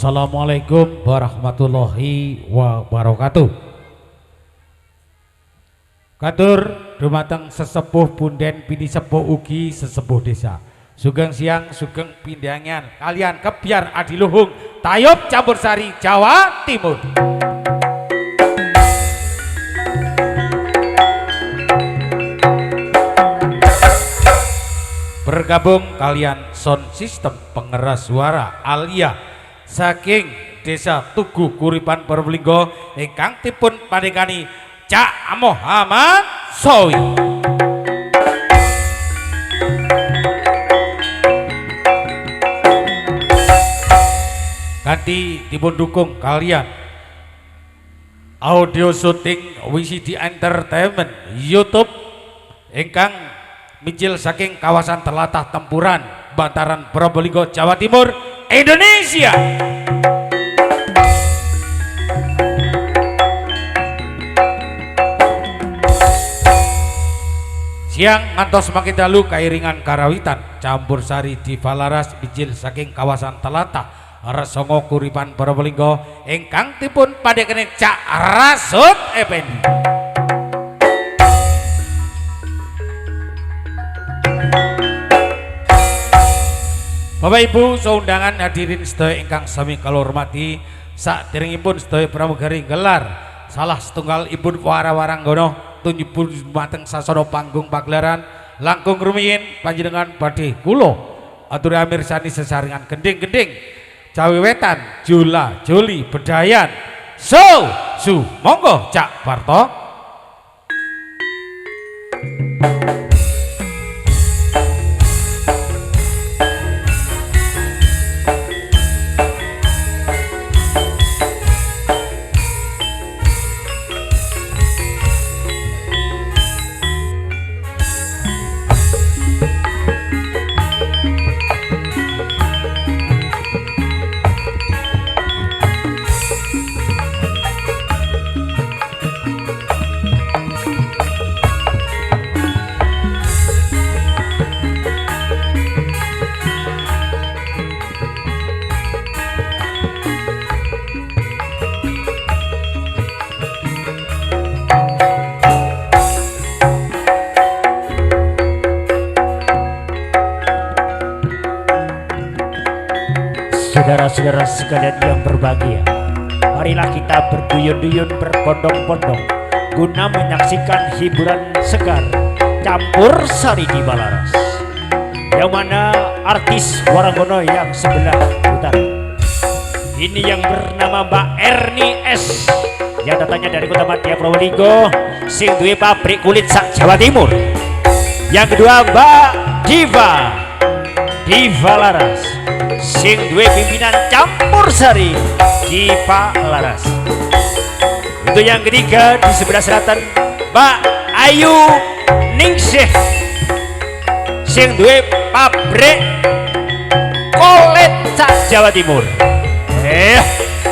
Assalamualaikum warahmatullahi wabarakatuh. Katur dumateng sesepuh punden pini sepuh ugi sesepuh desa. Sugeng siang sugeng pindangan kalian kebiar adiluhung Tayub Campursari Jawa Timur. Bergabung kalian sound system pengeras suara alia saking desa Tugu Kuripan Probolinggo ingkang dipun pandegani Cak Muhammad Sowi. Kanthi dipun dukung kalian audio syuting WCD Entertainment YouTube ingkang mijil saking kawasan Telatah Tempuran Bantaran Probolinggo Jawa Timur Indonesia. Siang ngantos makin dalu kairingan karawitan Campursari di Valaras mijil saking kawasan Telatah Resongo Kuripan Probolinggo ingkang dipun padhekene Cak Rasud Effendi. Bapak Ibu seundangan hadirin sedaya ingkang sami kula hormati, saderengipun sedaya pramugari gelar salah setunggal ibun wara-waranggana tunjupun dumateng sasana panggung pagelaran langkung rumiyin panjenengan badhe kula aturi amirsani sesarengan gending-gending cawiwetan jula juli bedayan su monggo Cak Barto. Saudara-saudara sekalian yang berbahagia, marilah kita berduyun-duyun berbondong-bondong guna menyaksikan hiburan segar Campursari di Valaras, yang mana artis waranggono yang sebelah utara ini yang bernama Mbak Erni S yang datangnya dari Kota Madya Probolinggo sing duwe pabrik kulit sak Jawa Timur. Yang kedua Mbak Diva di Valaras sing duwe pimpinan Campursari di Valaras. Untuk yang ketiga di sebelah selatan Mbak Ayu Ningsih sing duwe pabrik kulit sak Jawa Timur.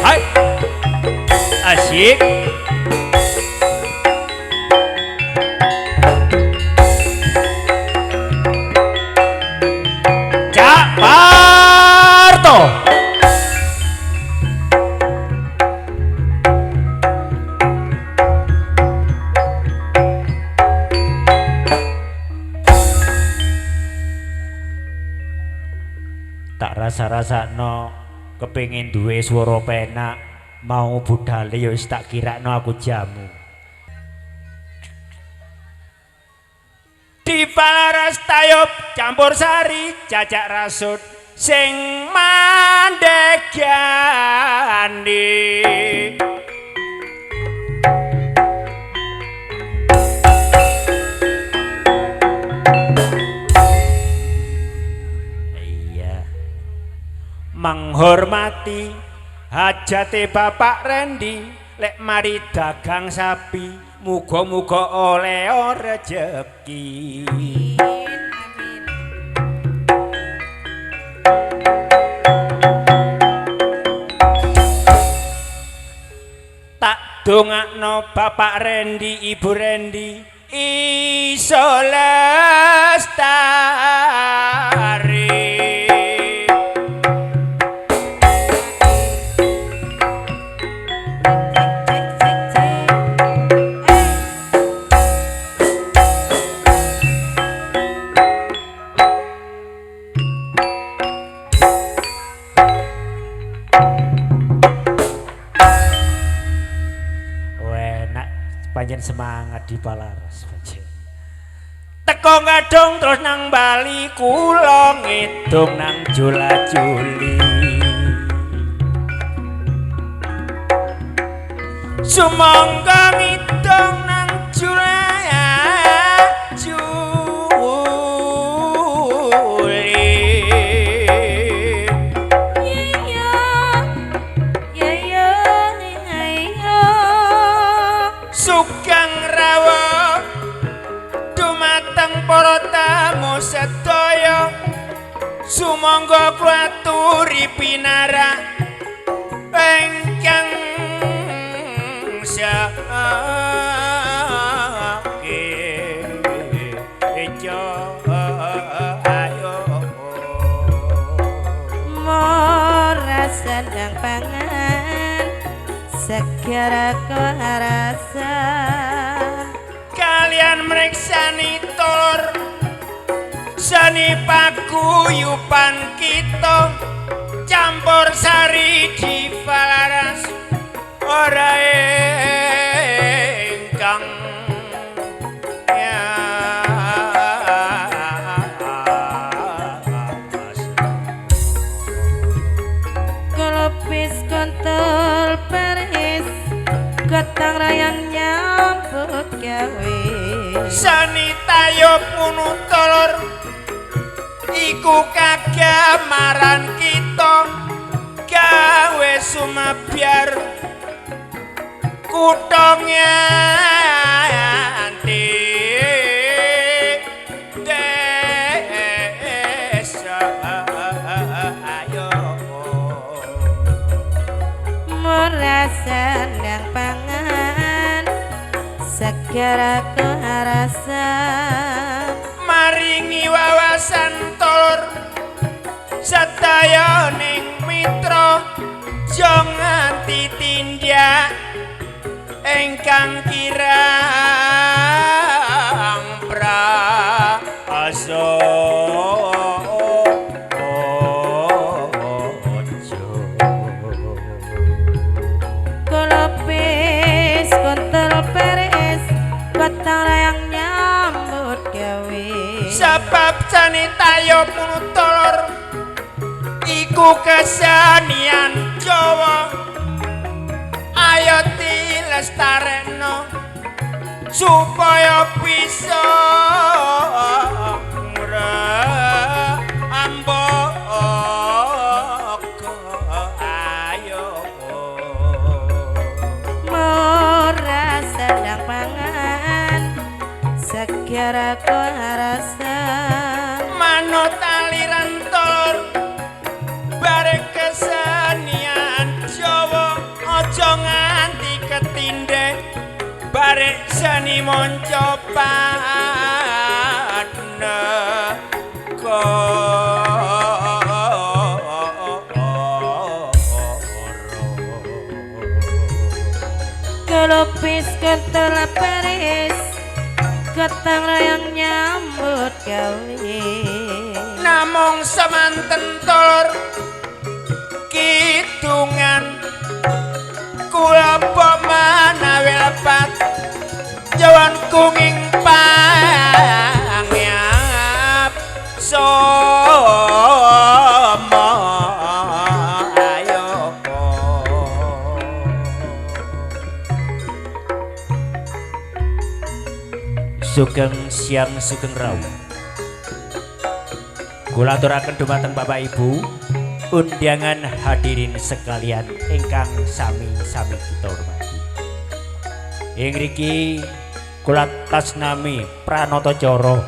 Hai asik. Cak Barto. Tak rasa-rasakno kepengin duwe swara penak mau budale ya wis tak kirakno aku jamu. Di Valaras Tayub Campursari Cacak Rasud sing mandegani. Iya, menghormati hajate Bapak Rendi lek mari dagang sapi muga-muga oleh rezeki. Tak dongakno Bapak Rendi Ibu Rendi iso lestari. Panjen semangat di Palaras panjen. Teko ngadong terus nang Bali kula ngedung nang Jula-juli. Sumangga ngidong nang Sugeng rawuh dumateng para tamu sedaya sumangga kula aturi pinarak ingkang sedang pangan segera keharasa kalian meriksani tolor seni paguyuban kita campur sari di Palaras ora ingkang kelopis kontol peris ketang rayang nyambut gawe sani tayub munu tolor iku kagamaran kita gawe sumabyar kutongnya anti desa ayo merasa sedang pangan segera keharasan maringi wawasan tolor sedaya ning mitra aja nganti tindak ingkang kirang praso kelopis kontol peris ketang rayang nyambut gawe sebab seni tayub munutolor iku kesenian Jawa ayo dilestarekno supaya bisa ngambok ayo murah sedang pangan segera keharasan manut aliran tolor bareng kesenian Jawa aja nganti ketindhe bareng seni monco kelopis kontol peris ketang rayang nyambut gawe namung semanten tolor kidungan kula pemanawi lepat jawan kunging pangyap somo ayo sugeng siang sugeng rawuh kula aturaken dumateng Bapak Ibu undangan hadirin sekalian ingkang sami-sami kita hormati. Ing mriki kula tasnami Pranata Cara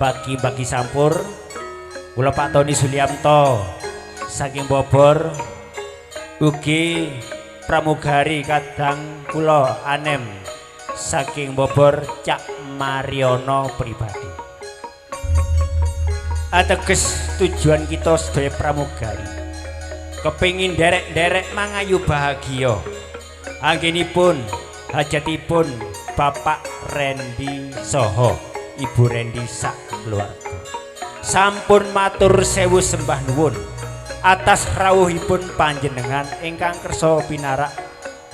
bagi-bagi sampur kula Pak Tony Suliamto saking Bobor ugi pramugari kadang kula Anem saking Bobor Cak Mariono pribadi. Ateges tujuan kita sedaya pramugari kepingin derek-derek mangayu bahagia anggenipun hajatipun Bapak Randy Soho Ibu Randy sak keluarga sampun matur sewu sembah nuwun atas rawuhipun panjenengan ingkang kersa pinarak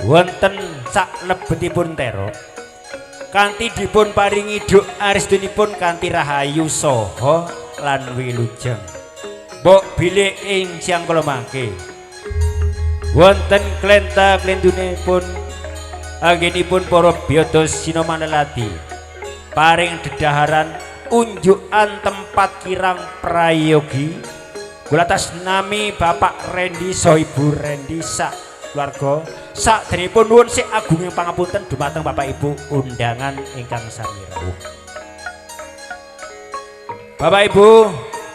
wonten saklebetipun terop kanthi dipun paringi duk aristunipun kanthi rahayu saha lan wilujeng. Mbok bilih ing siang kala mangke wonten klenta-klentunipun anggenipun para biyada Sinomanaladi paring dedaharan unjukan tempat kirang prayogi gulatas nami Bapak Rendi saha Ibu Rendi sak keluarga sakderengipun nuwun sih agunging pangapunten dumateng Bapak Ibu undangan ingkang sami rawuh. Bapak Ibu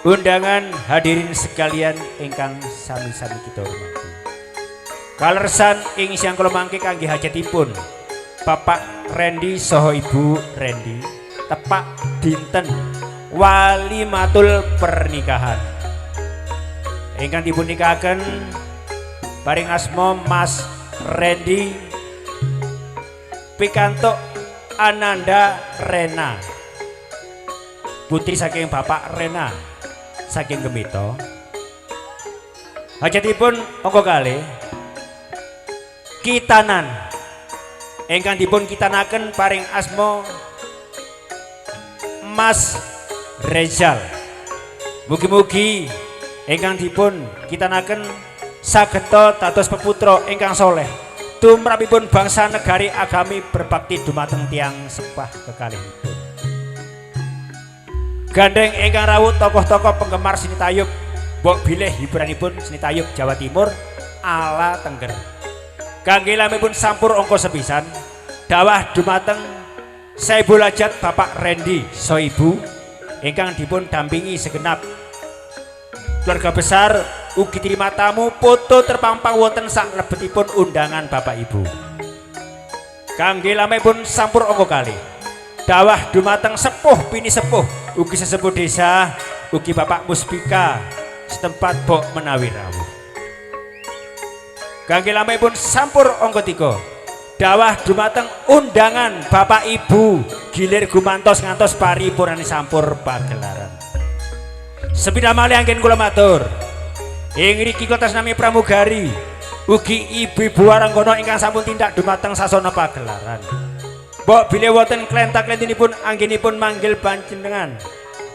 undangan hadirin sekalian ingkang sami-sami kita hormati. Kalersan ing siang kala mangke kangge hajatipun Bapak Rendi saha Ibu Rendi tepak dinten walimatul pernikahan ingkang dipun nikahaken paring asma Mas Rendi pikantuk Ananda Rena putri saking Bapak Rena saking Gemito. Hajatipun angka kalih kitanan ingkang dipun kitanaken paring asma Mas Rezal. Mugi-mugi ingkang dipun kitanaken sageta dados peputra ingkang soleh tumrapipun bangsa negari agami berbakti dumateng tiang sepah kekalihipun. Gandeng ingkang rawuh tokoh-tokoh penggemar seni tayub mbok bilih hiburanipun seni tayub Jawa Timur ala Tengger. Kangge lamipun sampur angka sepisan dawah dumateng Saibul Hajat Bapak Rendi saha Ibu ingkang dipun dampingi segenap keluarga besar ugi terima tamu foto terpampang wonten saklebetipun undangan Bapak Ibu. Kangge lamipun sampur angka kalih dawah dumateng sepuh pini sepuh ugi sesepuh desa ugi Bapak Muspika setempat bok menawi rawuh. Kangge lamipun sampur angka 3 dawah dumateng undangan Bapak Ibu gilir gumantos ngantos paripurane sampur pagelaran. Sepida malih anggen kula matur ing ngriki kotas nami pramugari ugi ibu-ibu waranggana ingkang sampun tindak dumateng sasana pagelaran. Mbok bilih wonten klenta-klentinipun anggenipun manggil panjenengan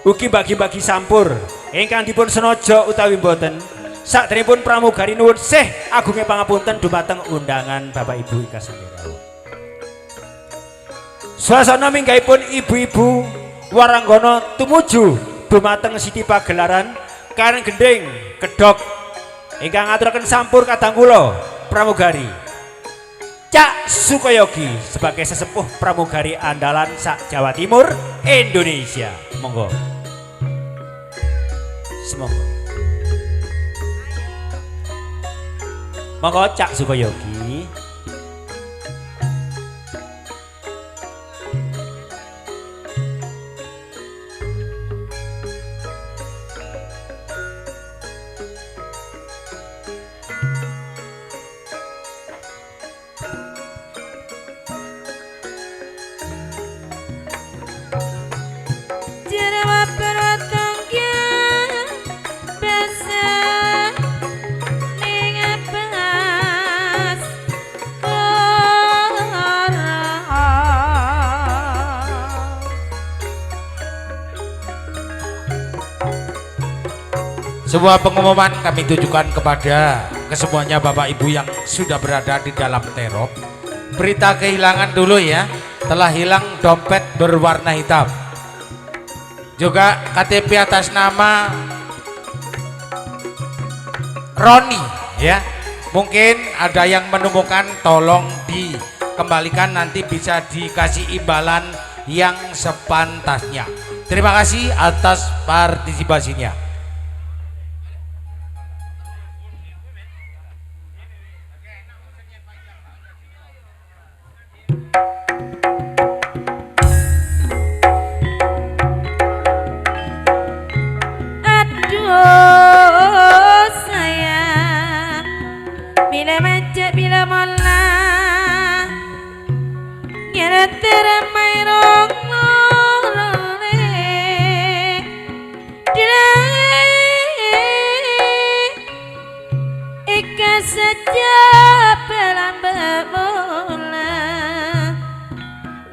ugi bagi-bagi sampur ingkang dipun senaja utawi mboten sakderengipun pramugari nuwun sih agunging pangapunten dumateng undangan Bapak Ibu ingkang sami rawuh. Swasana minggahipun ibu-ibu waranggana tumuju dumateng siti pagelaran kareng gending kedhok ingkang ngaturaken sampur kadang kula pramugari Cak Sukoyogi sebagai sesepuh pramugari andalan sak Jawa Timur Indonesia. Monggo. Semoga. Monggo Cak Sukoyogi. Sebuah pengumuman kami tujukan kepada kesemuanya Bapak Ibu yang sudah berada di dalam terop. Berita kehilangan dulu ya, telah hilang dompet berwarna hitam. Juga KTP atas nama Roni ya. Mungkin ada yang menemukan, tolong dikembalikan, nanti bisa dikasih imbalan yang sepantasnya. Terima kasih atas partisipasinya. Saja pelan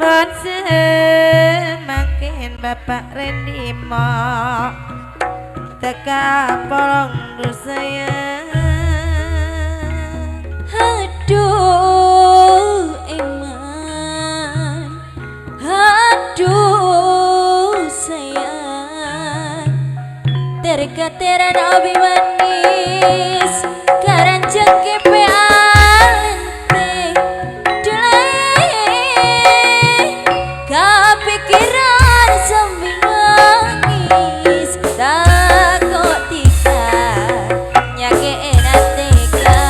pun semakin Bapak Rendi mau teka polong sayang. Aduh Iman, aduh sayang, terkatera nabi manis karanjang kepe alente dulai kepikiran sambil nangis takut tika nyakein teka.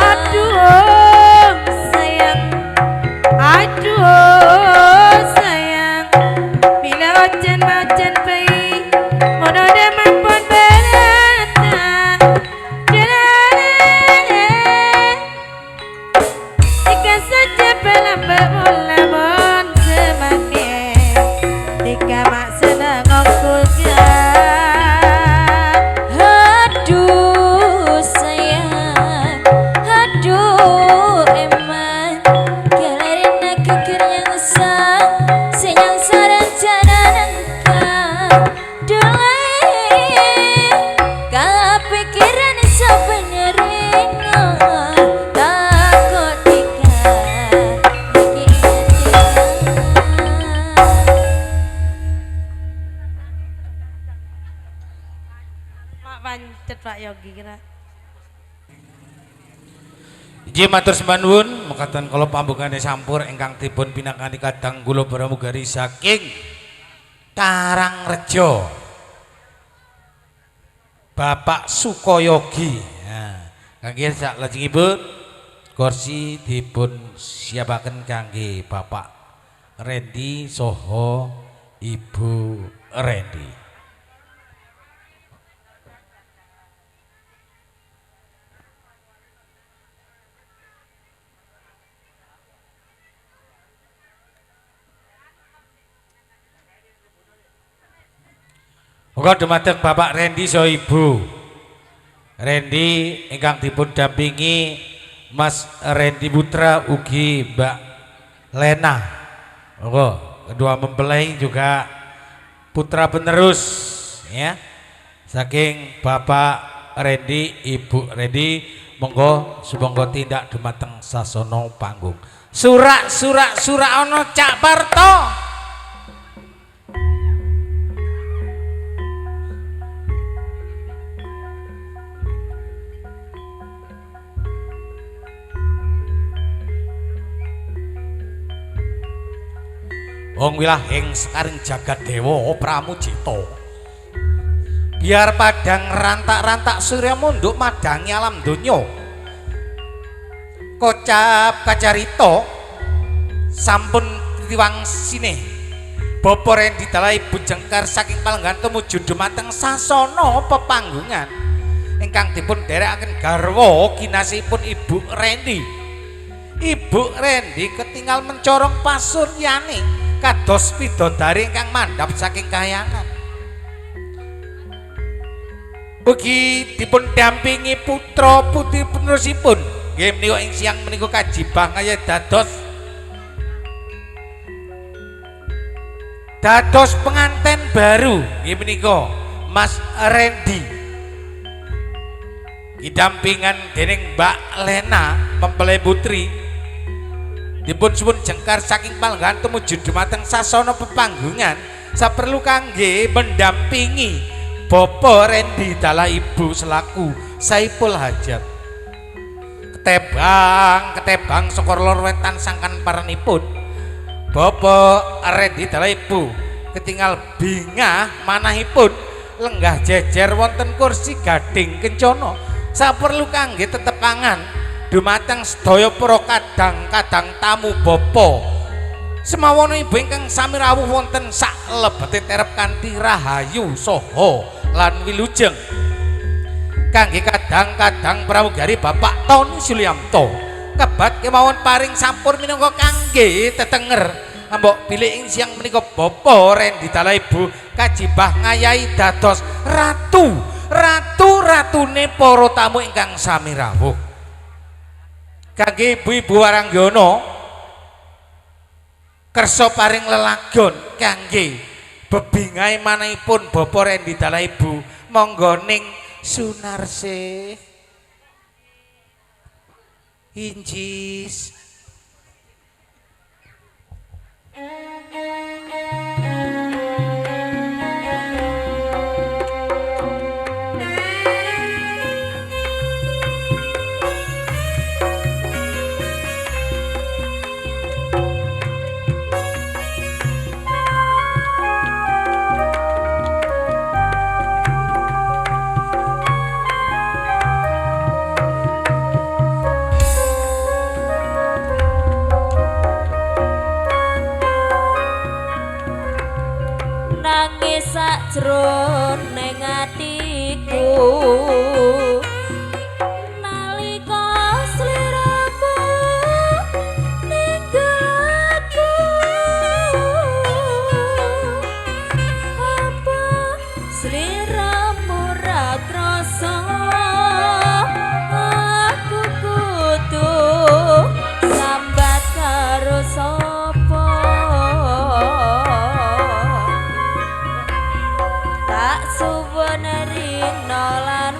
Aduh sayang, aduh sayang, bila ojan baik mono demam pun berata jalan jika saja pelan bermula semakin jika mak senang ngongkulkan. Aduh sayang, aduh eman, kelarin kekir yang sang, senyang sarencana nangka, dulai, kepikiran sebenarnya, takut tika, Mak pancet Pak Yogi kira. Iji matur sembah nuwun mekaten kala pambungane sampur ingkang dipun pinangkani kadang kula pramugari saking Karangrejo Bapak Sukoyogi. Nah, kangge salajengipun kursi dipun siapaken kangge Bapak Rendi saha Ibu Rendi. Muga dumateng Bapak Rendi saha Ibu Rendi ingkang dipun dampingi Mas Rendi Putra ugi Mbak Lena. Monggo kedua mempelai juga putra penerus ya saking Bapak Rendi Ibu Rendi. Monggo sumangga tindak dumateng sasana panggung. Surak ana Cak Parto. Wong wilah ing sekaring jagat dewa Pramujita. Biar padang rantak-rantak surya munduk madangi alam donya. Kocap kacarita sampun tiwangsine Bapa Rendi Dalai Bujengkar saking Palenggan tumuju dumateng sasana pepanggungan ingkang dipun dherekaken garwa kinasihipun Ibu Rendi. Ibu Rendi ketinggal mencorong pasuryane kados bidodari ingkang mandhap saking kahyangan. Ugi dipun dampingi putra putri penerusipun. Nggih menika ing siang menika kajibah kaya dados penganten baru nggih menika Mas Rendi. Didampingan dening Mbak Lena mempelai putri. Dipun suwun jengkar saking Palenggan tumuju dumateng sasana pepanggungan saperlu kangge mendampingi Bapak Rendi Dalai Ibu selaku Saipul Hajat. Ketebang saka lor wetan sangkan paranipun Bapak Rendi Dalai Ibu ketinggal bingah manahipun lenggah jejer wonten kursi gading kencana saperlu kangge tetepangan dumateng sedaya para kadang-kadang tamu bapa semawana ibu ingkang sami rawuh wonten sak lebete terep kanthi rahayu saha lan wilujeng kangge kadang-kadang pramugari Bapak Tony Suliamto kebat kemawon paring sampur minangka kangge tetenger ambok bilih ing siang menika Bapak Rendi Dalai Ibu kajibah ngayahi dados ratune para tamu ingkang sami rawuh. Kangge ibu-ibu Waranggana kersa paring lelagon kangge bebingai manahipun Bapak Rendi Dalah Ibu monggo ning Sunarse Injis. Nangis sajroning atiku nalika sliramu ninggal aku apa sliramu ra krasa aku kudu sambat karo sapa tak suwene rina lan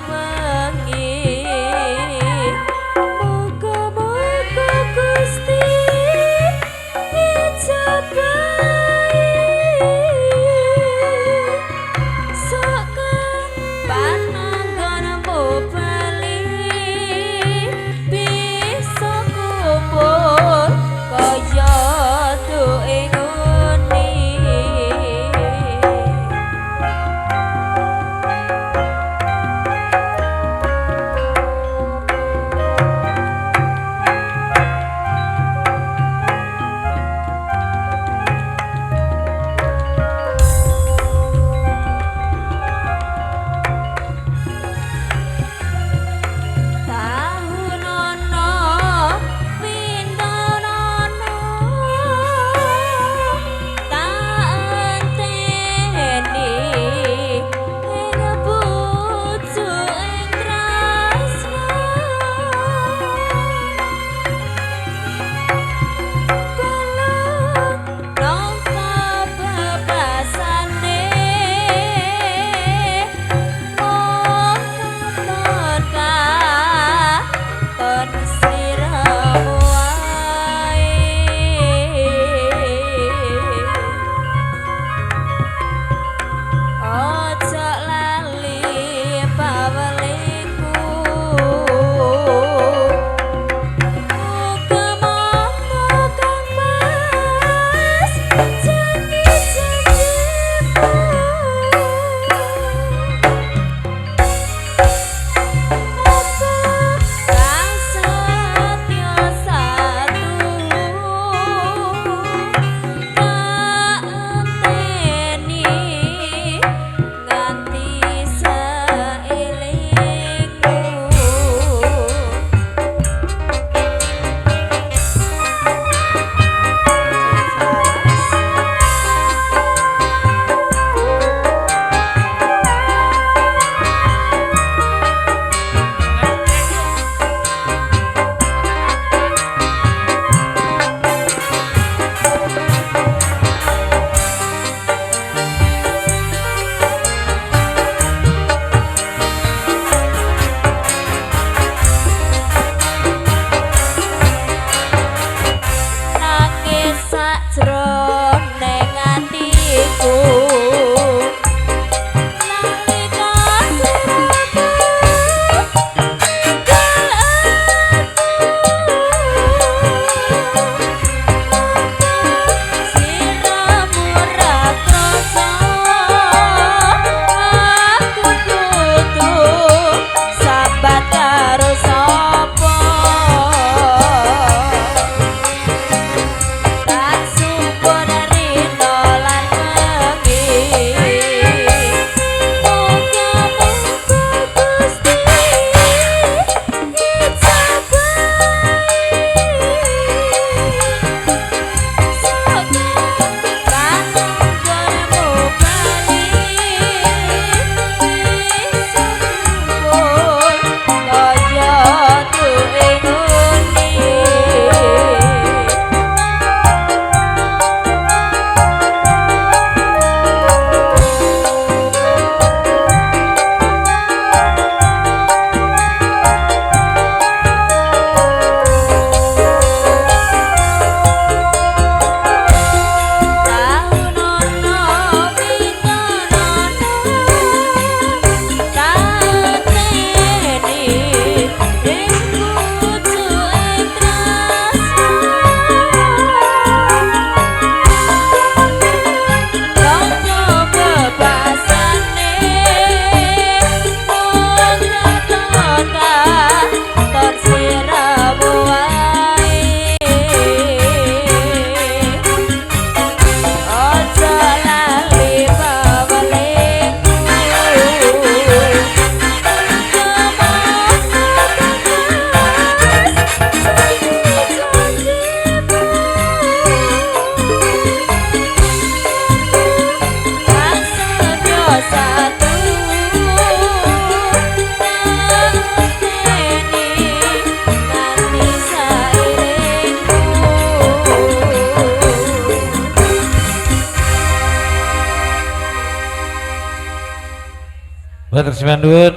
Matur nuwun.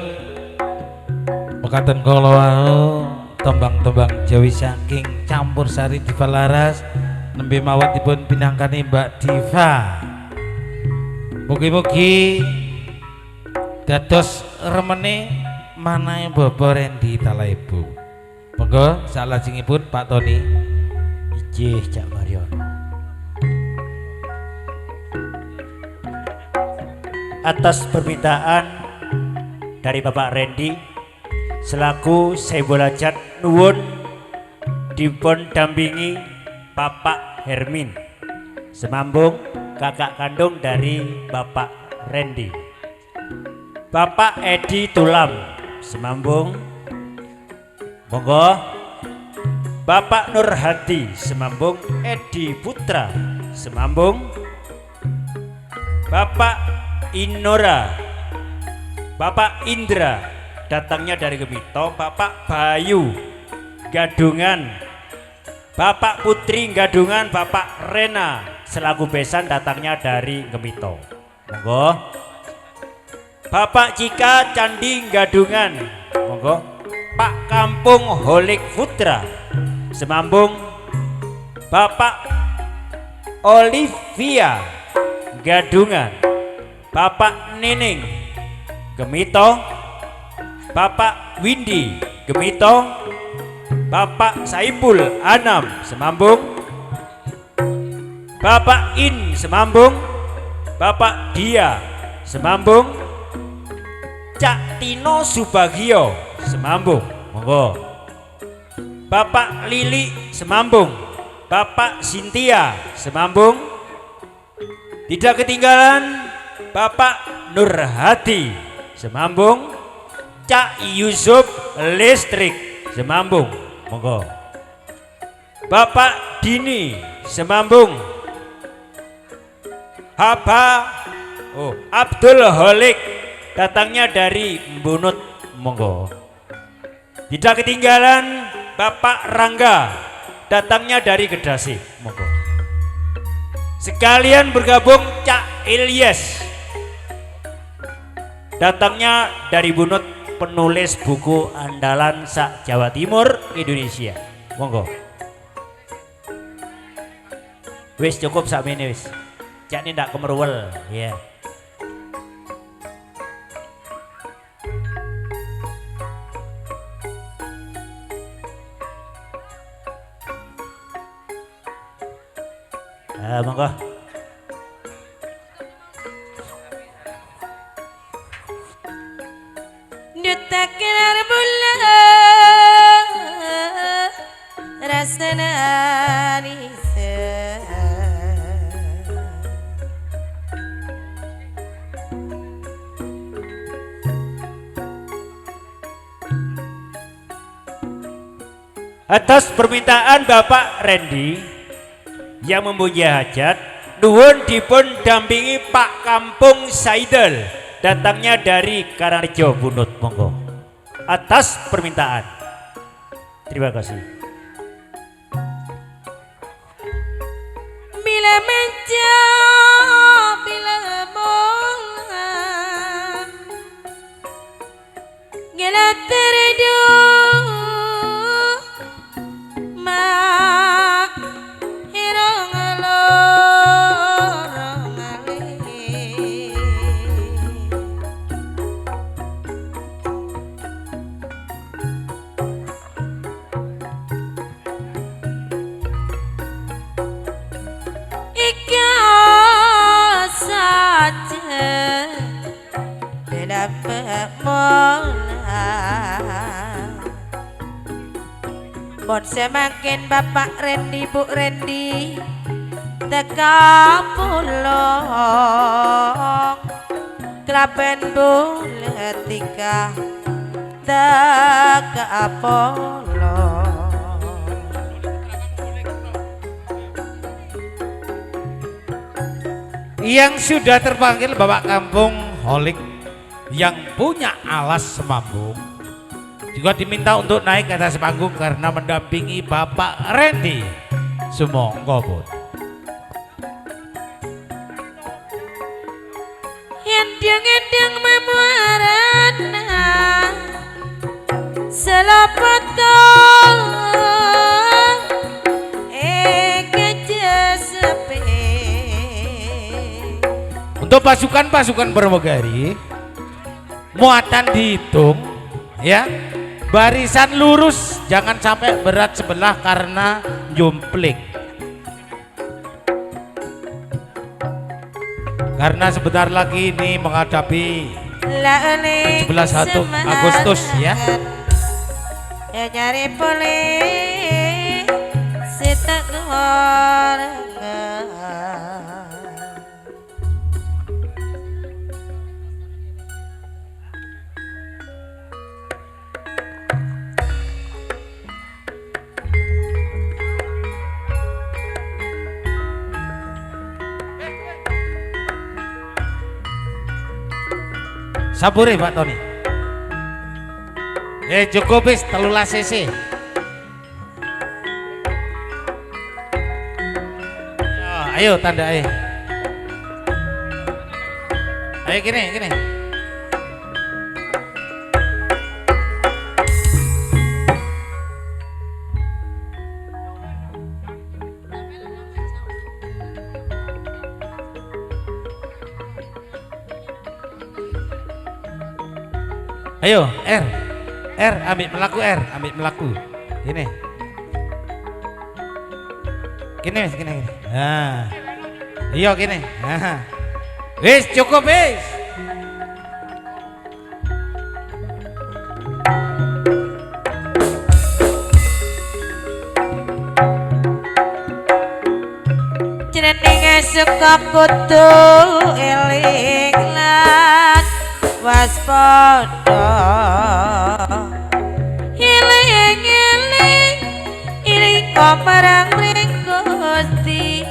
Mekaten kala wau tembang-tembang Jawi saking campur sari Diva Laras nembe mawatipun pinangkani Mbak Diva. Mugi-mugi dados remene manahe Bapak Randy Talaibu. Monggo salajengipun Pak Tony. Ijih Cak Marion. Atas permintaan dari Bapak Randy selaku Seibolajat nuwun dipun dampingi Bapak Hermin semambung kakak kandung dari Bapak Randy. Bapak Edi Tulam semambung monggo. Bapak Nurhadi semambung Edi Putra semambung. Bapak Inora, Bapak Indra datangnya dari Gemito. Bapak Bayu Gadungan, Bapak Putri Gadungan, Bapak Rena selaku besan datangnya dari Gemito. Monggo. Bapak Cika Candi Gadungan, monggo. Pak Kampung Holik Putra semambung. Bapak Olivia Gadungan, Bapak Nining Gemito. Bapak Windy Gemito. Bapak Saipul Anam semambung. Bapak In semambung. Bapak Dia semambung. Cak Tino Subagio semambung. Monggo. Bapak Lili semambung. Bapak Sintia semambung. Tidak ketinggalan Bapak Nurhadi semambung. Cak Yusuf Listrik semambung. Monggo. Bapak Dini semambung. Abdul Holik datangnya dari Mbunut. Monggo. Tidak ketinggalan Bapak Rangga datangnya dari Gedasi. Monggo. Sekalian bergabung Cak Ilyas datangnya dari Bunut, penulis buku andalan sak Jawa Timur Indonesia. Monggo. Wis cukup sakmene wis. Cak ini ndak kemeruwel ya. Monggo. Dutakelar bulan rasana nisa. Atas permintaan Bapak Randy yang mempunyai hajat, nuwun dipun dampingi Pak Kampung Saidel datangnya dari Karangrejo Bunut. Monggo. Atas permintaan. Terima kasih. Bila menca bila bola gila tereduh mak hirong alorong alih. Ika saja dalam pemola bon semakin Bapak Randy Bu Randy teka pulong klaben bulet tika teka pulong. Yang sudah terpanggil Bapak Kampung Holik yang punya alas semambung juga diminta untuk naik ke atas panggung karena mendampingi Bapak Randy. Sumangga pun. Hendang-hendang memuara Bela petang kejesepe. Untuk pasukan-pasukan pramugari muatan dihitung ya. Barisan lurus, jangan sampai berat sebelah karena jompling. Karena sebentar lagi ini menghadapi 17 Agustus ya. Ya nyari boleh setak gorengan. Sabure Pak Tony. Cukup wis 13 cc. Ayo tanda ayo. Ayo gini. Ayo, ambil melaku. Gini. Nah. Iya gini. Nah. Wis cukup wis. Jenenge suka kudu eling lan waspada. Iling marang ring Gusti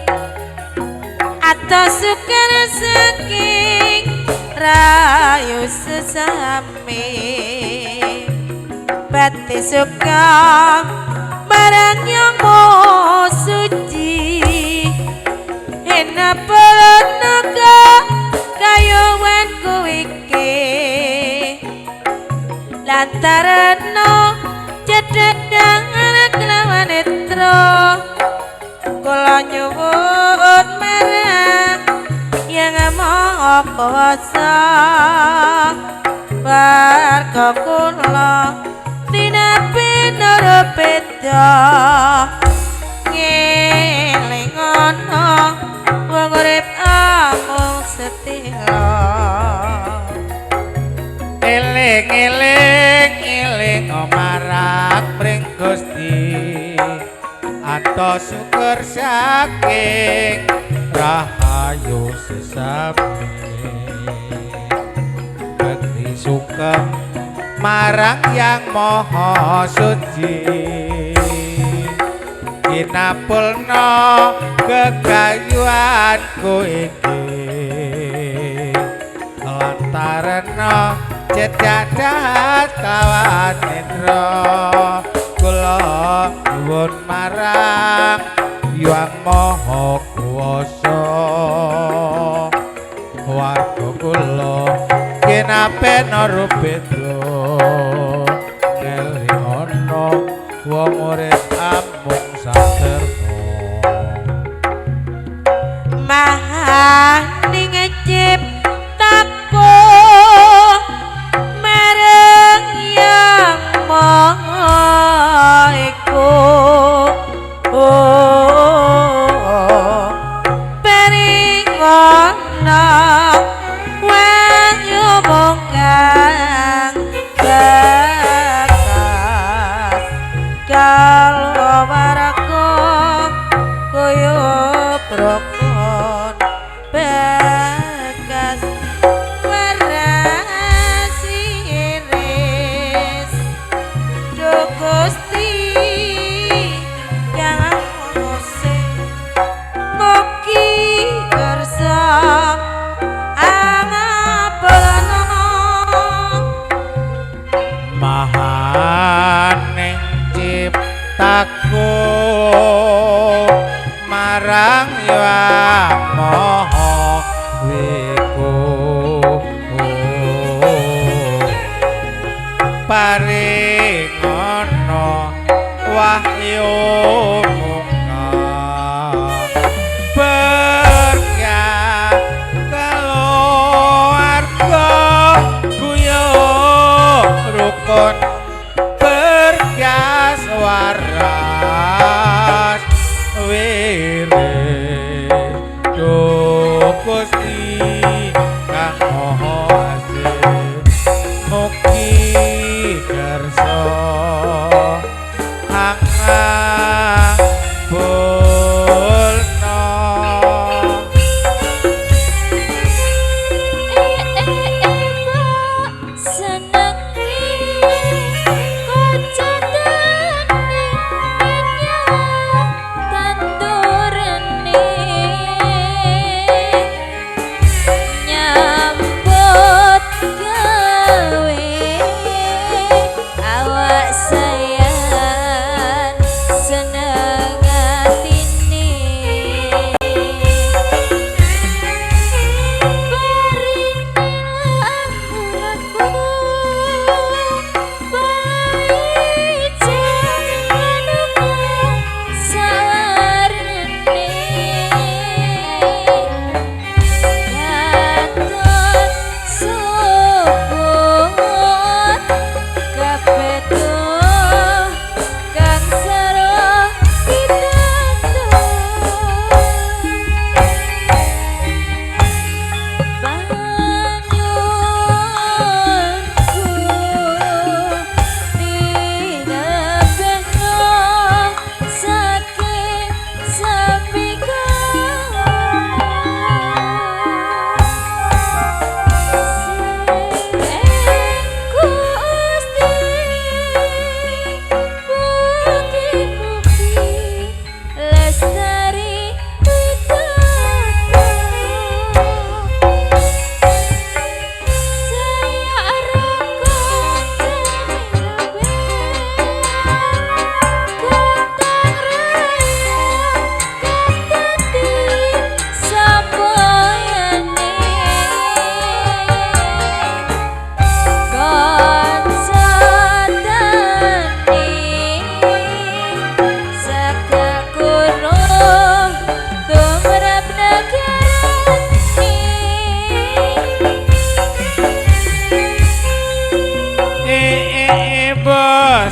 atos sukar saking rayu sesame. Bati suka marang yang mau suci ena pelonaga kayuan kuwike lantaran no cedhak kelawan netro kula nyuwun marang yang mau kuasa warga kula tinapi narapeda ngelingono wong urip amung setila. Eling marang mring Gusti atos syukur saking rahayu sesame. Bekti sugeng marang yang maha suci kinapulna kegayuanku iki lantaran cedadat kawan indra kula nyuwun marang yang maha kuwasa warga kula kinapena rupedra ngelingono wong urip amung satermo maha ning ciptaku iku peringono wanyu mongkang bakas kalwaraku koyo prokon bakas Gusti yang ngoseh mugi kersa angapelana mahaning ciptaku marang yang maha wiku paring kon berkas waras wirid Duh Gusti kang maha asih mugi kersa angapulna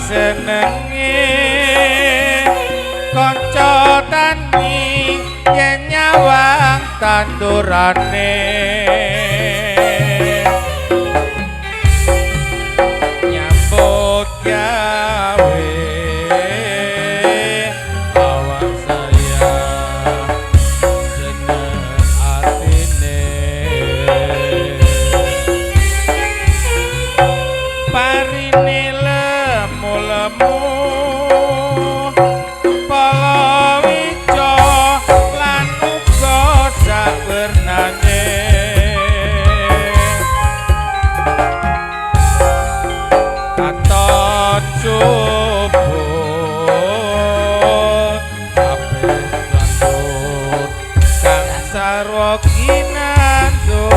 senenge kanca tani yen nyawang tandurane nyambut gawe awak saya seneng atine parine lemu palawica lan uga sakwernane katon subuh kabeh lantur kang sarwa kinantur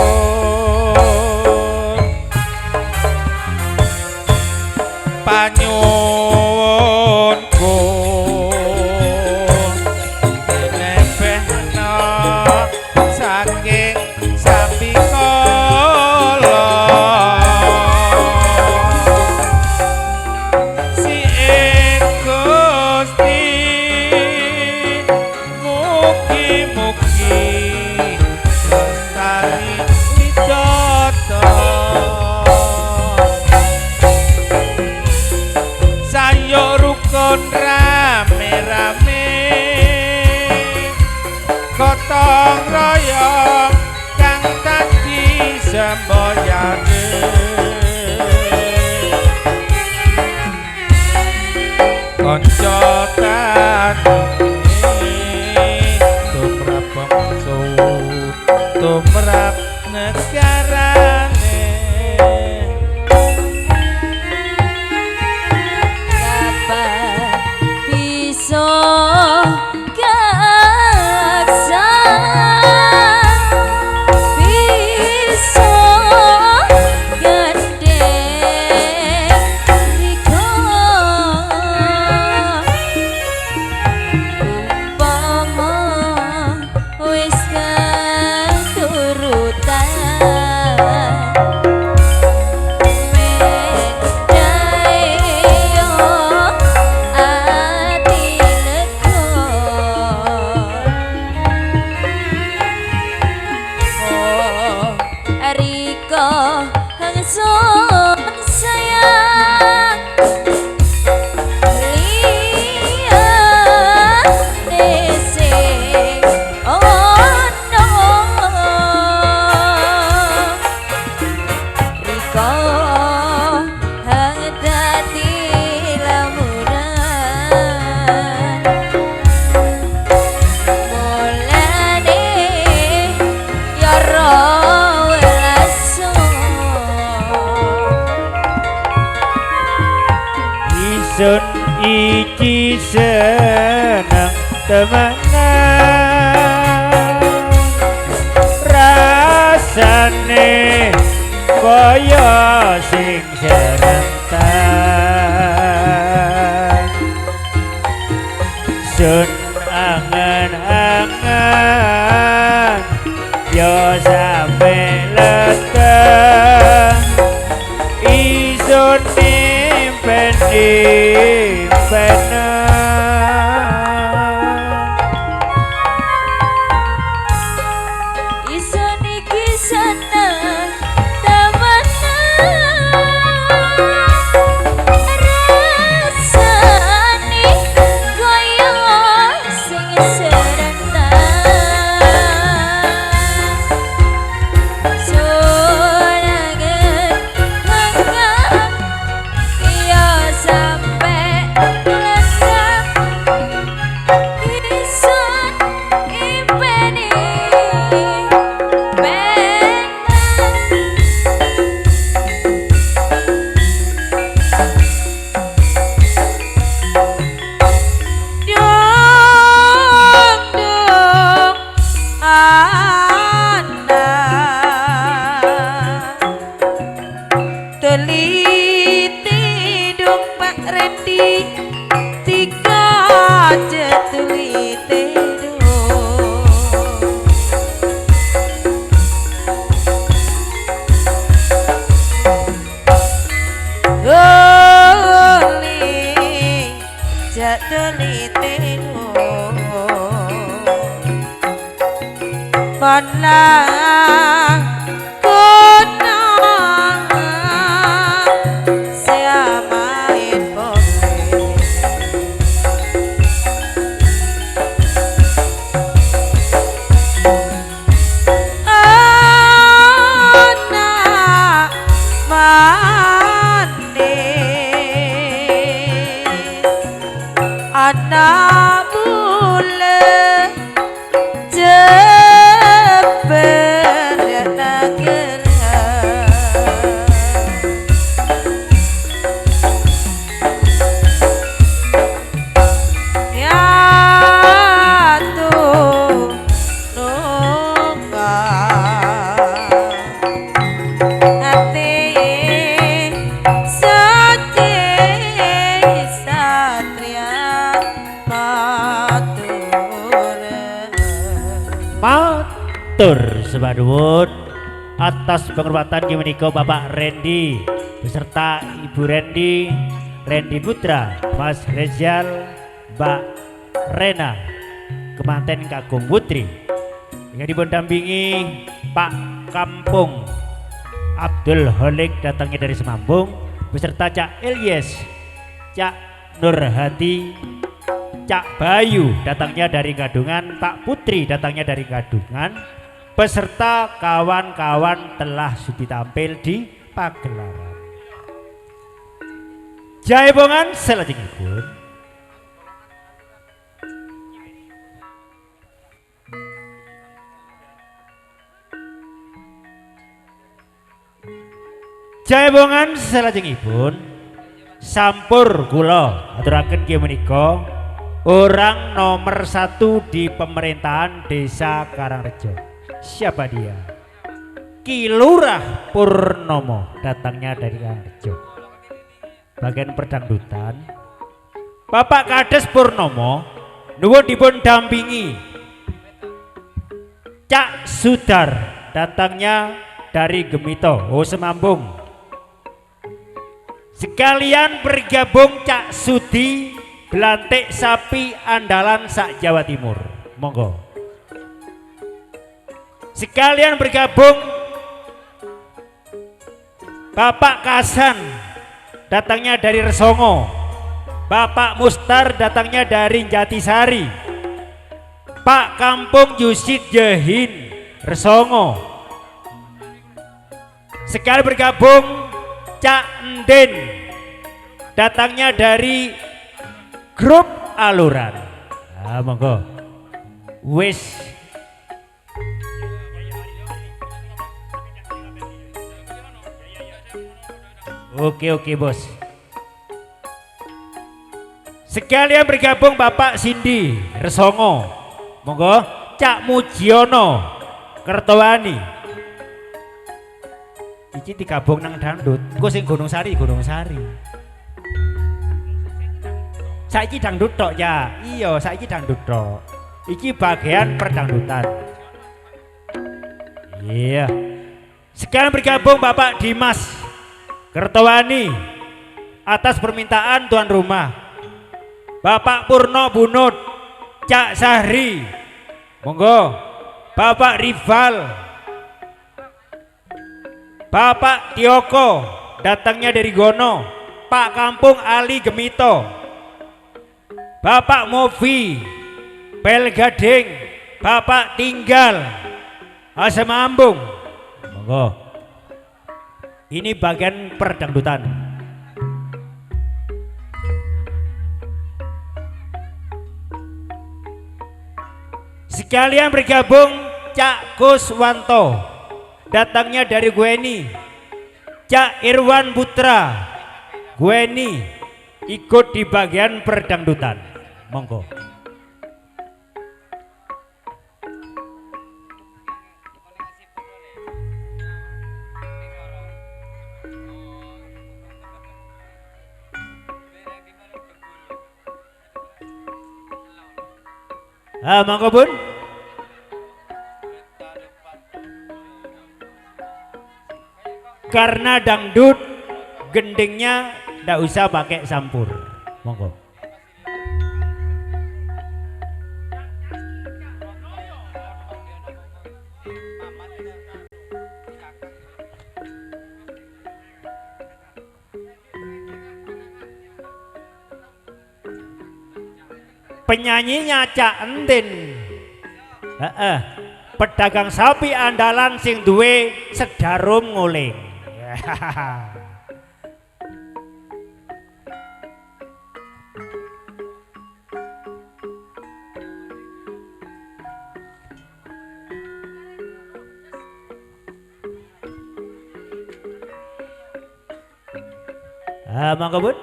panyuwunku dinepehna saking sambikala si Gusti mugi-mugi lestari widata sayo rukun rame-rame gotong royong kang dadi semboyane kanca tani tumrap bangsa tumrap negarane bisa gaksa bisa gandeng riko umpama wis keturutan iki seneng temenan rasane kaya sing serentak sun angan-angan yo sampe leteng isun nimpen-nimpenan Isun iki seneng temenan rasane kaya sing serentak sunangan angan iya sampe leteng isun impeni Dung dung ana teliti dung Pak Rendi tiga jetulite dung Oli jetulite dung Panang kunang siamain boleh anak manis anak bule jeber negara ya tuh nunggal hati suci satria matur sepaduwun atas penghormatan ki menika Bapak Rendi beserta Ibu Rendi, Rendi Putra, Mas Rezal, Mbak Rena, kemanten Kakung Putri. Dengan dipun dampingi Pak Kampung Abdul Holik datangnya dari Semambung beserta Cak Ilyas, Cak Nurhati, Cak Bayu datangnya dari Gadungan, Pak Putri datangnya dari Gadungan, beserta kawan-kawan telah sudi tampil di pagelaran. Jaibongan selajengipun Jaibongan selajengipun sampur kula aturaken ki menika orang nomor 1 di pemerintahan Desa Karangrejo. Siapa dia? Ki Lurah Purnomo datangnya dari Karangrejo. Bagian perdangdutan Bapak Kades Purnomo nuwun dipun dampingi Cak Sudar datangnya dari Gemito, Semambung. Sekalian bergabung Cak Sudi Belantik sapi andalan sak Jawa Timur. Monggo. Sekalian bergabung Bapak Kasan datangnya dari Resongo. Bapak Mustar datangnya dari Jatisari. Pak Kampung Yusid Jehin Resongo. Sekalian bergabung Cak Enden datangnya dari grup aluran. Monggo. Wis Oke bos. Sekalian bergabung Bapak Sindi Resongo, monggo Cak Mujiono Kertowani. Iki digabung nang dangdut. Engko sing Gunung Sari, Gunung Sari. Saiki dangdut tok ya. Iya, saiki dangdut tok. Iki bagian perdangdutan. Iya. Sekarang bergabung Bapak Dimas Kertowani atas permintaan tuan rumah. Bapak Purno Bunut, Cak Sahri, monggo. Bapak Rival, Bapak Tioko, datangnya dari Gono. Pak Kampung Ali Gemito, Bapak Movi, Pel Gading, Bapak Tinggal, Asam Ambung, monggo. Ini bagian perdangdutan. Sekalian bergabung Cak Kuswanto, datangnya dari Gueni. Cak Irwan Putra, Gueni, ikut di bagian perdangdutan. Monggo. Monggo Bun. Karena dangdut gendingnya ndak usah pakai sampur. Monggo. Penyanyinya Cak Entin. Pedagang sapi andalan sing duwe sedarum nguling. Monggo Bun.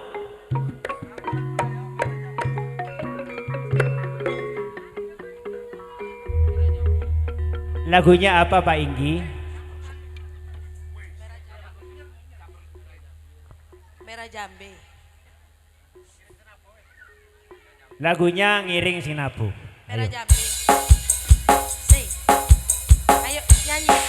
Lagunya apa Pak Inggi? Merah Jambe. Lagunya Ngiring Sinabu. Merah Jambe. Say. Ayo nyanyi.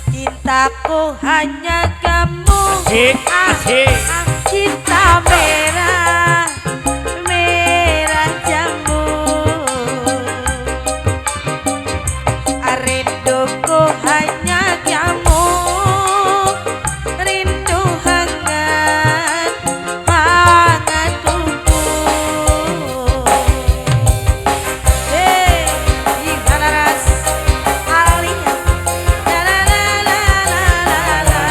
Cintaku hanya kamu. Asik. Cinta merah, merah jambu. rinduku hanya kamu, rindu hangat hangat tubuh. Gimana ras Alia, la la la la la la la.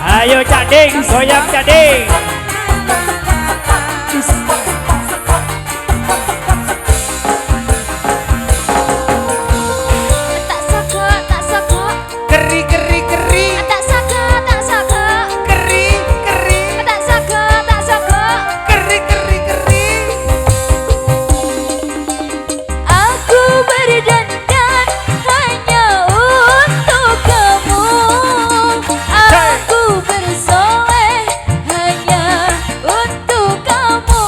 Ayo Cak Ding, goyang Cak Ding. Tak saka, tak saka, Keri keri keri tak saka, tak saka, keri keri tak saka, tak saka. keri keri keri. Aku berdandan hanya untuk kamu. Aku bersoleh hanya untuk kamu,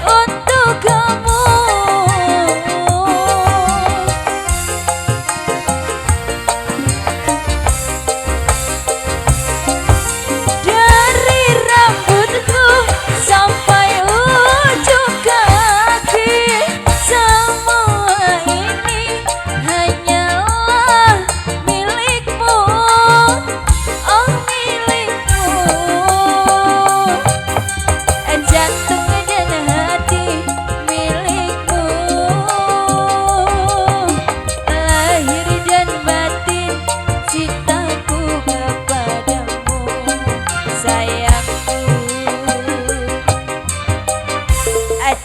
untuk kamu. Dari rambutku sampai ujung kaki, semua ini hanyalah milikmu, oh milikmu. Jantung dan hati milikmu, lahir dan batin cintaku kepadamu, sayangku.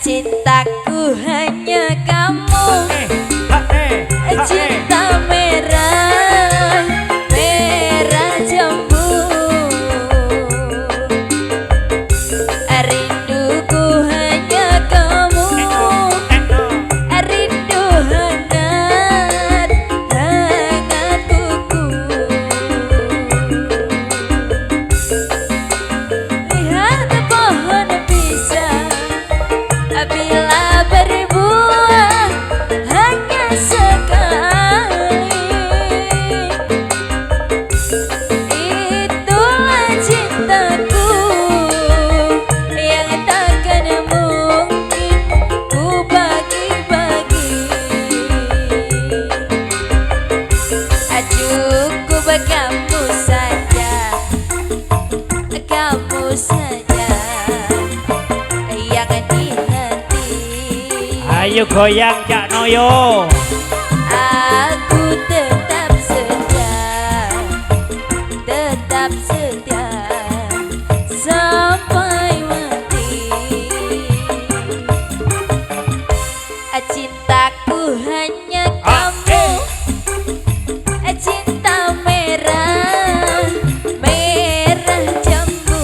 Cintaku hanya kamu, cinta merah, merah jambu. Rinduku hanya kamu, rindu hangat, hangat kuku. Lihat pohon pisang bila berbuah hanya sekali, itulah cintaku yang takkan mungkin ku bagi-bagi. Cukup kamu saja, kamu saja yang di hati. Ayo goyang Cak Noyo. Aku tetap setia, tetap setia sampai mati. Cintaku hanya kamu, cinta merah, merah jambu.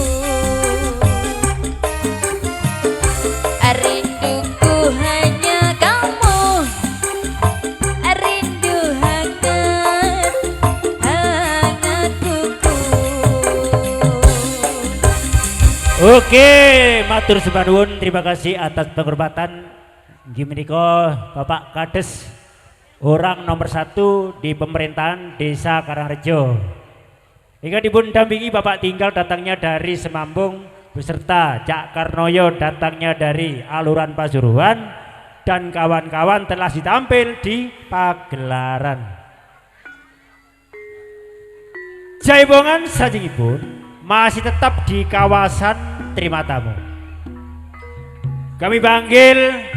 Rinduku hanya kamu, rindu hangat, hangat kuku. Oke, matur sembah nuwun, terima kasih atas penghormatan. Nggih menika Bapak Kades, orang nomor 1 di pemerintahan Desa Karangrejo. Hingga dipun dampingi Bapak Tinggal datangnya dari Semambung beserta Cak Karnoyo datangnya dari Aluran Pasuruan dan kawan-kawan telah ditampil di pagelaran. Jaibongan sajengipun masih tetap di kawasan terima tamu. Kami panggil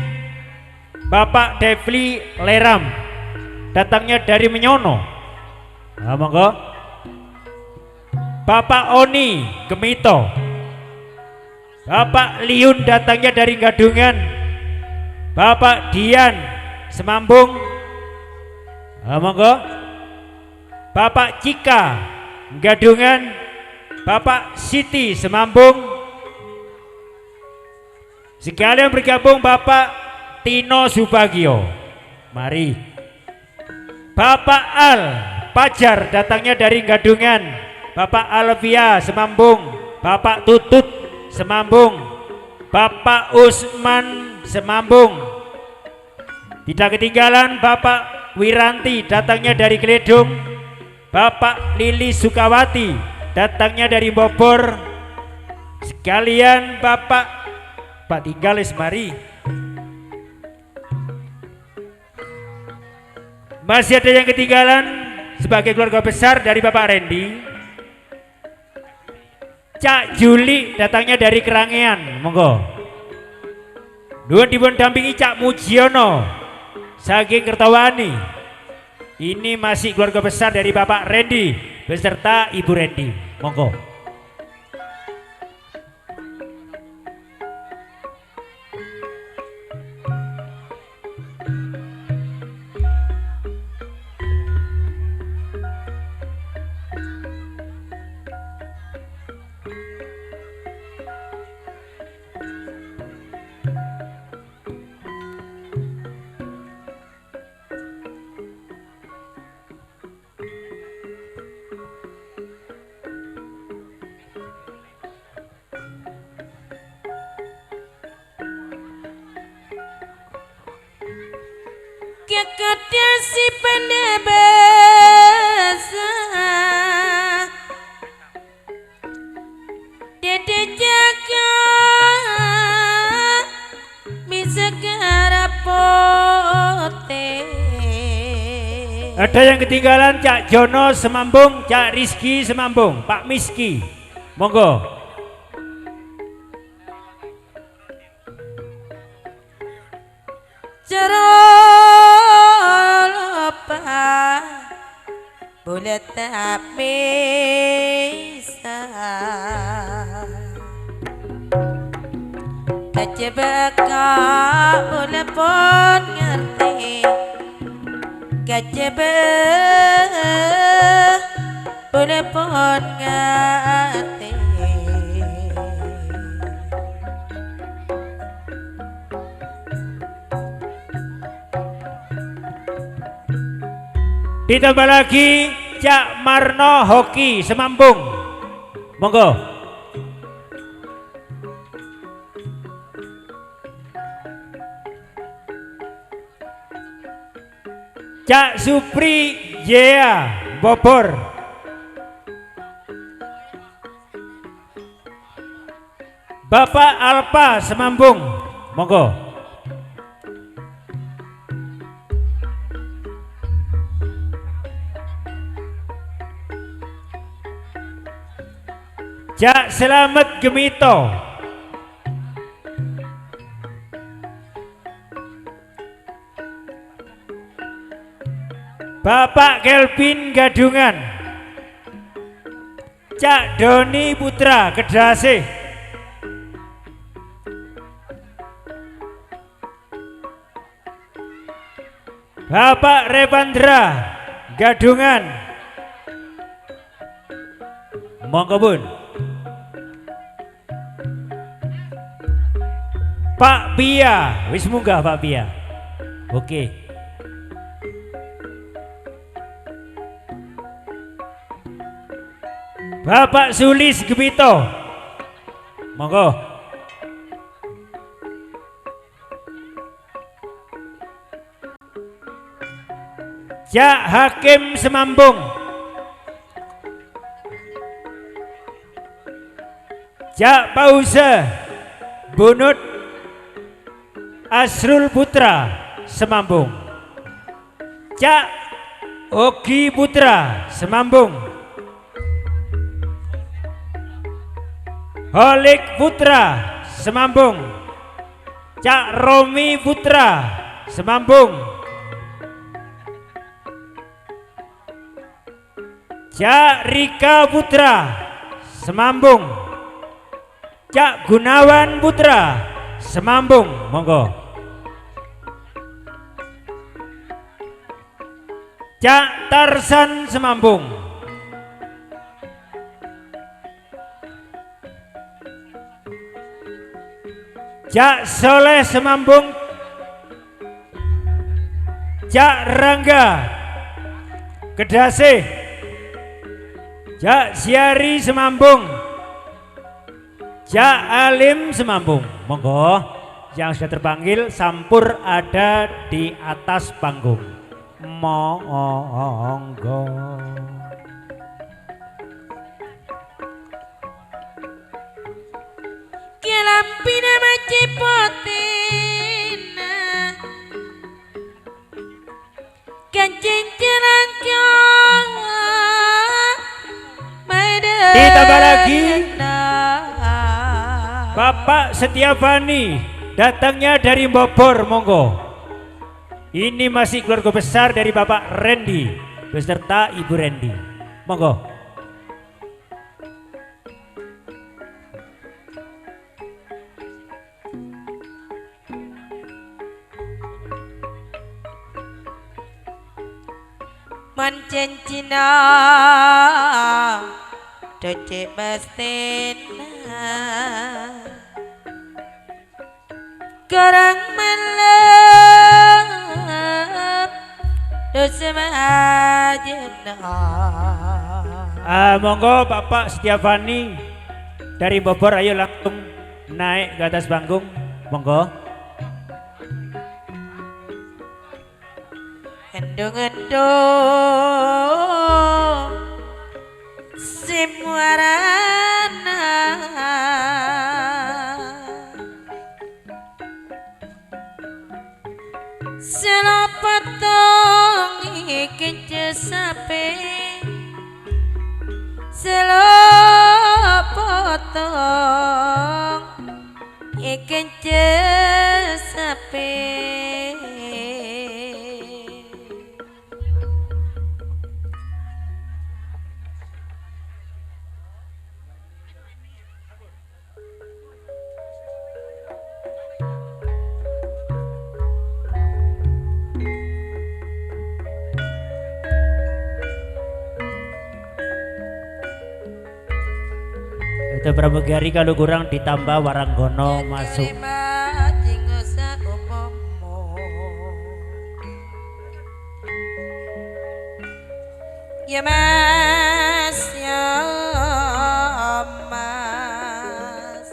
Bapak Devli Leram datangnya dari Menyono. Nah, monggo. Bapak Oni Gemito. Bapak Liun datangnya dari Gadungan. Bapak Dian Semambung. Nah, monggo. Bapak Cika Gadungan. Bapak Siti Semambung. Sekalian bergabung Bapak Tino Subagio. Mari. Bapak Al Pajar datangnya dari Gadungan. Bapak Alvia Semambung. Bapak Tutut Semambung. Bapak Usman Semambung. Tidak ketinggalan Bapak Wiranti datangnya dari Kledung. Bapak Lili Sukawati datangnya dari Bogor. sekalian Bapak Pak Tinggalis mari. Masih ada yang ketinggalan sebagai keluarga besar dari Bapak Randy. Cak Juli datangnya dari Kerangean, monggo. Nuwun dipun dampingi Cak Mujiono saking Kertawani. Ini masih keluarga besar dari Bapak Randy beserta Ibu Randy, monggo. Kekatnya si pendebasa Dede jaga bisa karapote. Ada yang ketinggalan Cak Jono Semambung, Cak Rizky Semambung, Pak Miski, monggo. Cerolopa boleh tak bisa kejebak boleh pun ngerti kejebak boleh pun ngerti. Ditambah lagi Cak Marno Hoki Semambung, monggo. Cak Supri Jaya Bobor, Bapak Alpa Semambung, monggo. Cak Selamat Gemito, Bapak Kelvin Gadungan, Cak Doni Putra Kedasih, Bapak Repandra Gadungan, monggo bun. Pak Pia, wis munggah Pak Pia. Oke. Bapak Sulis Gemito, monggo. Cak Hakim Semambung, Cak Pause Bunut Asrul Putra Semambung, Cak Ogi Putra Semambung, Holik Putra Semambung, Cak Romi Putra Semambung, Cak Rika Putra Semambung, Cak Gunawan Putra Semambung, monggo. Cak Tarsan Semambung, Cak Soleh Semambung, Cak Rangga Kedasih, Cak Siari Semambung, Cak Alim Semambung, monggo. Yang sudah terpanggil sampur ada di atas panggung, monggo. Lampina macipotina Kancing celaka Ditambah lagi Bapak Setiabani datangnya dari Bogor, monggo. Ini masih keluarga besar dari Bapak Randy beserta Ibu Randy, monggo. Mencencina Doce Bastina Korang malam Dosa majena Monggo Bapak Setiabani dari Bogor, ayo langsung naik ke atas panggung, monggo. Endung-endung Simuarana Selopotong iki cesape Selopotong iki cesape Itu pramugari kalau kurang ditambah Waranggono masuk. Ya mas, ya mas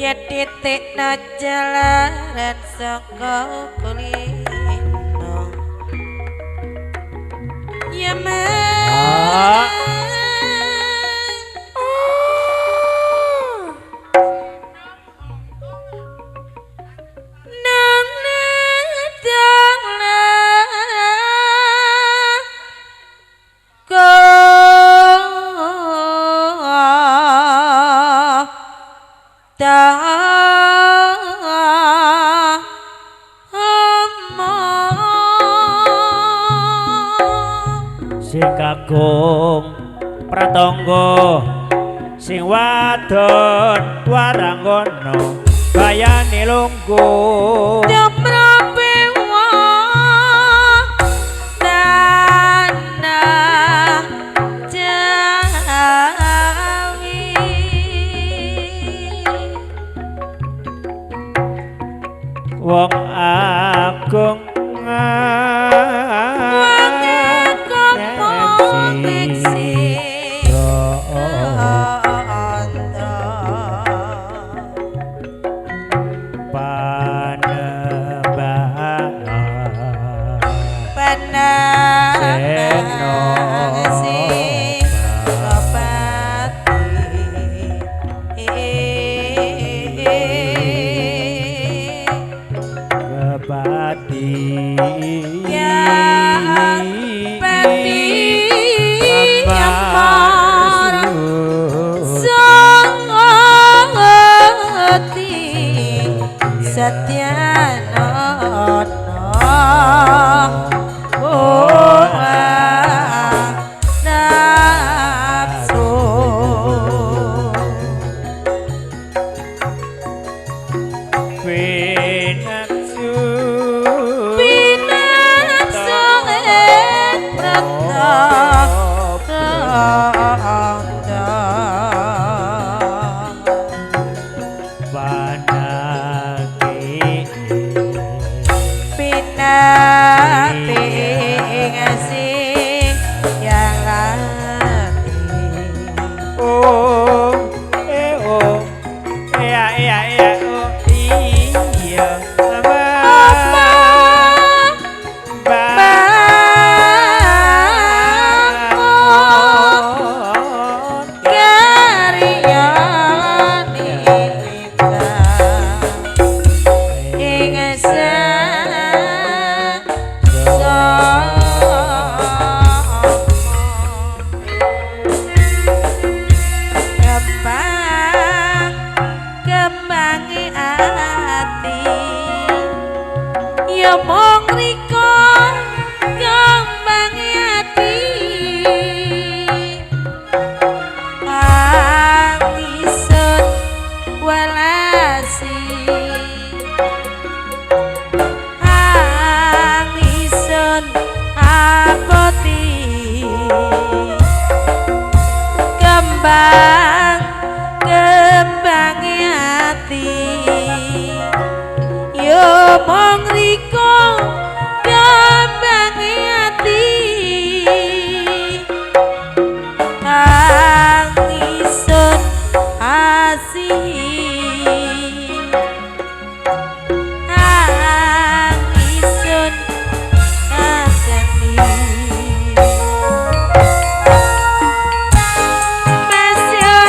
Ya titik na jalanan saka kulino Ya mas Nang nedang Sing kakung pratangga sing wadon Waranggono bayane lungguh wong agung kembang kembange ati yo mong riko kembange ati tangisun asih tangisun asih Mas yo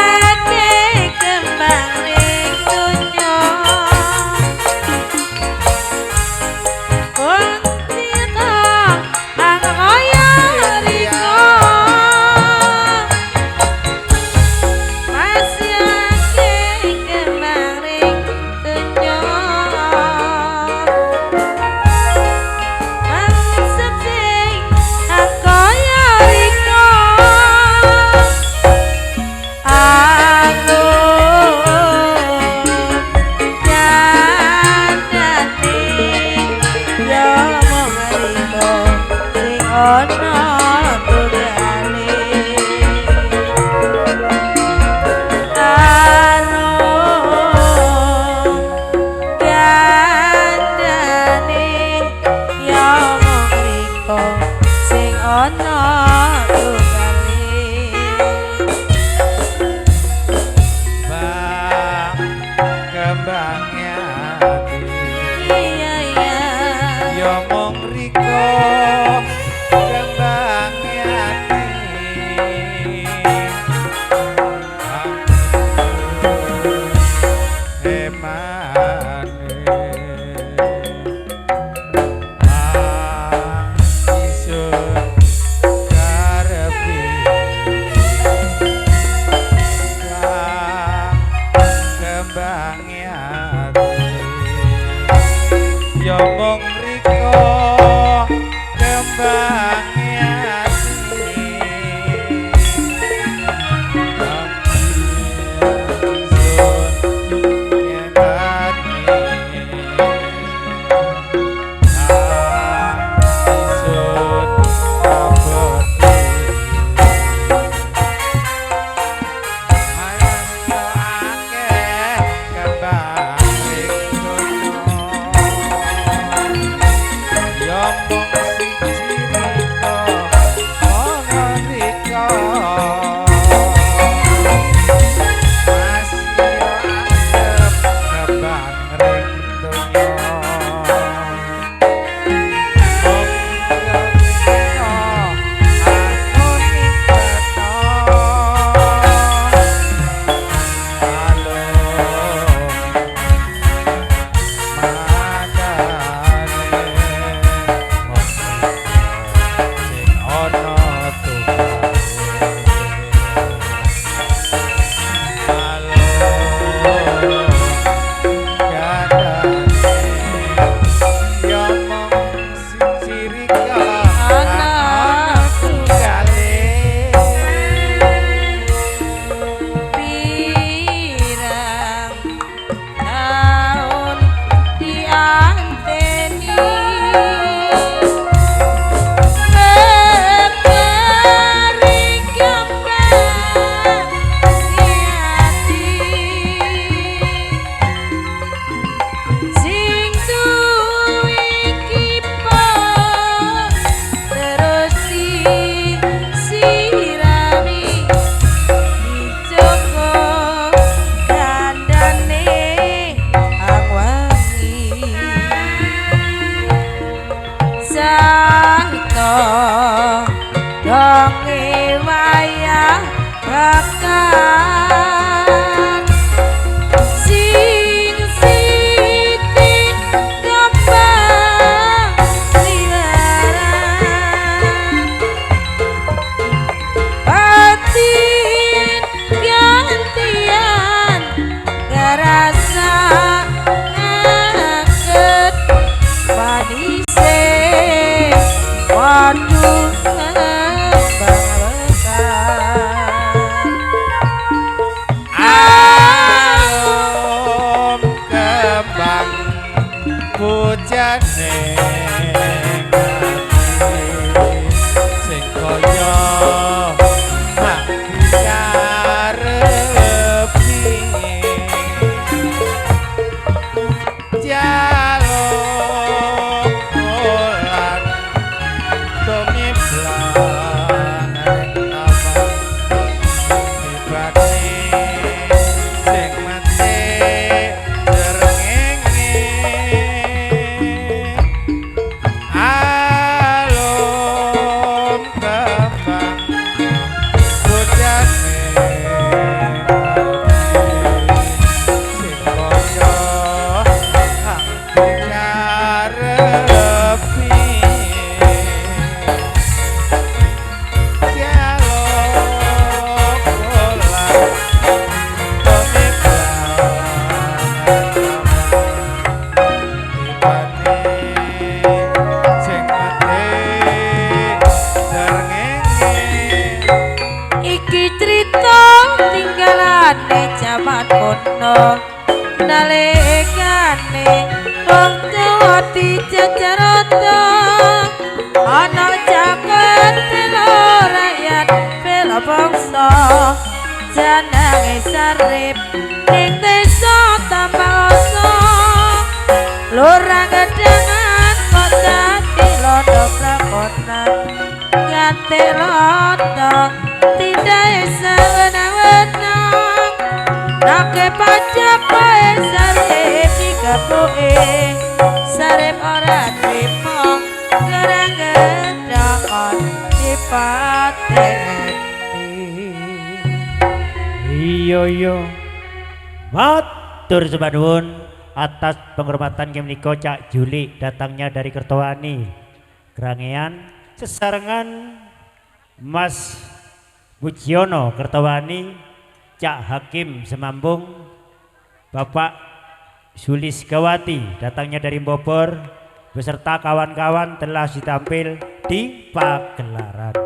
nalikane wong Jawa dijajarata ana jaket bela rakyat bela bangsa jenenge sarip ning desa Tambaoso lurang gedangan kok dadi lodo prakonan ganti lodo tidak sewenang-wenang nake pajak bae sarip dikepuke sarip ora trimo gerang gedangan dipateni. Iya matur sembah nuwun atas penghormatan kemenika Cak Juli datangnya dari Kertowani Grangean sesarengan Mas Mujiono Kertowani Cak Hakim Semambung Bapak Suliskawati datangnya dari Bogor beserta kawan-kawan telah ditampil di pagelaran.